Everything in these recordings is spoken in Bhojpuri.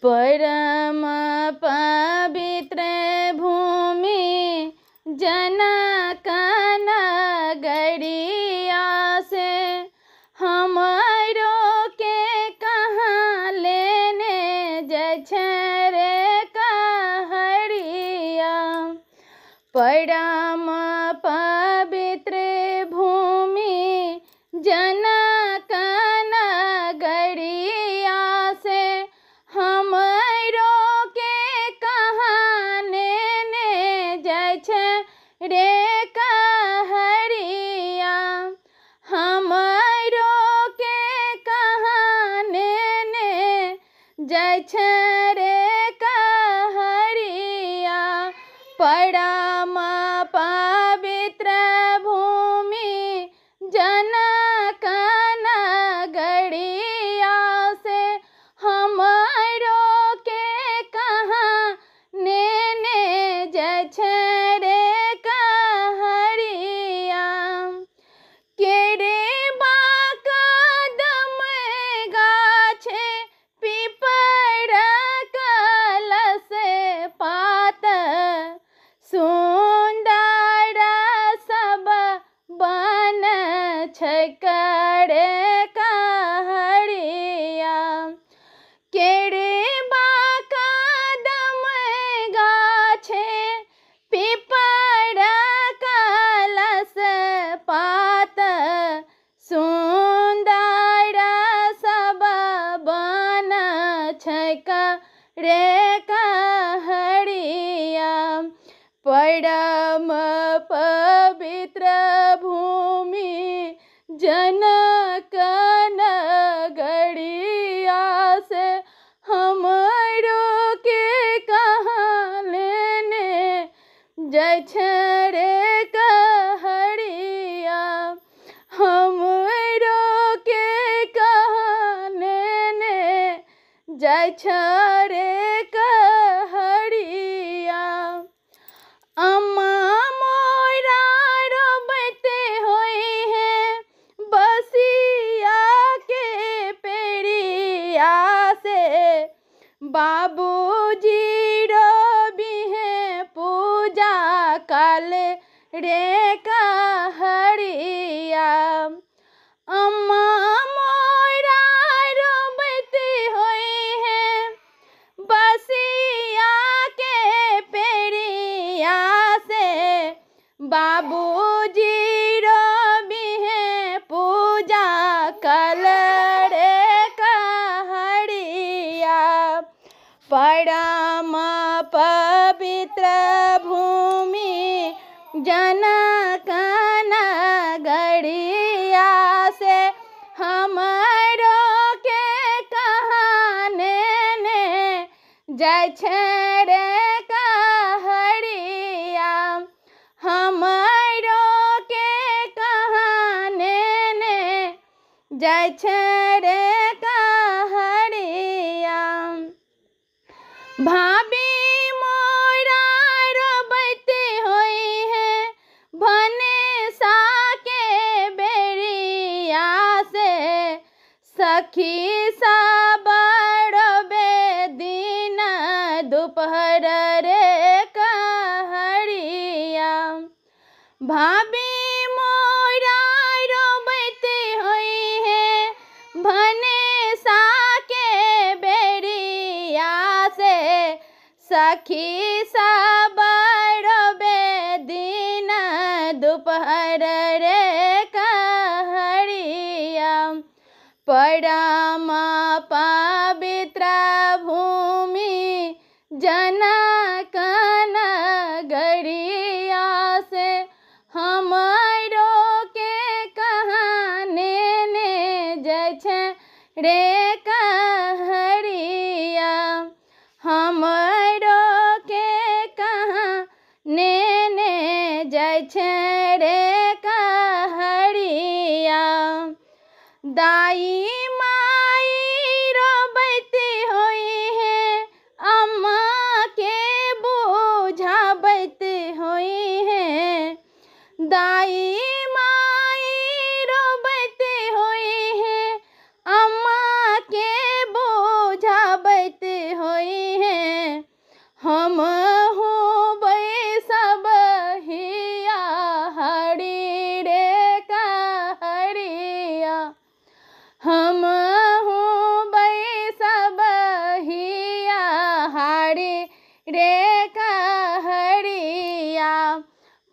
परम पवित्र भूमि जनक नगरिया से हमरो के कहाँ लेने जाइ छै रे कहरिया। परम पवित्र भूमि जनक नगरिया से हमरो के कहाँ लेने जाइ छै रे कहरिया। हमरो के कहाँ लेने जाइ छै रे कहरिया। परम पवित्र भूमि जनक नगरिया से हमरो के कहाँ लेने जाइ छै रे कहरिया। केरे बाकदम गाछे पीपर कलश पात सुंदर सब बन छै करे कहरिया। केरे बाकदम गाछे पीपर कलश पात सुंदर सब बन छै करे कहरिया। परम पवित्र भूमि जनक नगरिया से हमरो के कहाँ लेने जाइ छै रे कहरिया। हमरो के कहाँ लेने जाइ छै रे कहरिया। अम्मा मोरा रोबते होई है बसिया के पेड़िया से। बाबूजी रोबी है पूजा काल रे कहरिया। अम्मा मोरा रोबते होई है बसिया के पेड़िया से। बाबूजी रोबी है पूजा कल रे कहरिया। परम पवित्र भूमि जनक नगरिया से हमरो के कहाँ लेने जाइ छै रे कहरिया। हमरो के कहाँ लेने जाइ छै रे कहरिया। भाभी मोरा रोबते होई है भनेसा के बेरिया से। सखी सब रोबे दिन दोपहर रे कहरिया। भाभी मोरा रोबते होई है भनेसा के बेरिया से। सखी सब रोबे दिन दोपहर रे कहरिया। परम पवित्र भूमि जनक नगरिया से हमरो के कहाँ लेने जाइ छै रे कहरिया। हमरो के कहाँ लेने जाइ छै रे कहरिया। दाई माई रोबते होई है अम्मा के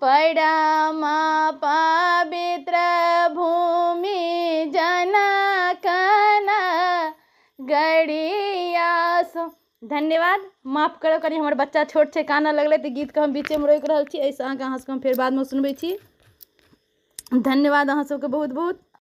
परम पवित्र भूमि जनकन गड़िया सो। धन्यवाद। माफ करो करी हमर बच्चा छोट छै, कानऽ लगलै तऽ गीत के हम बीचे में रोकि रहल छी। एहिसँ आगे अहाँ सबके हम फेर बाद में सुनबै छी। धन्यवाद अहाँ सबके बहुत बहुत।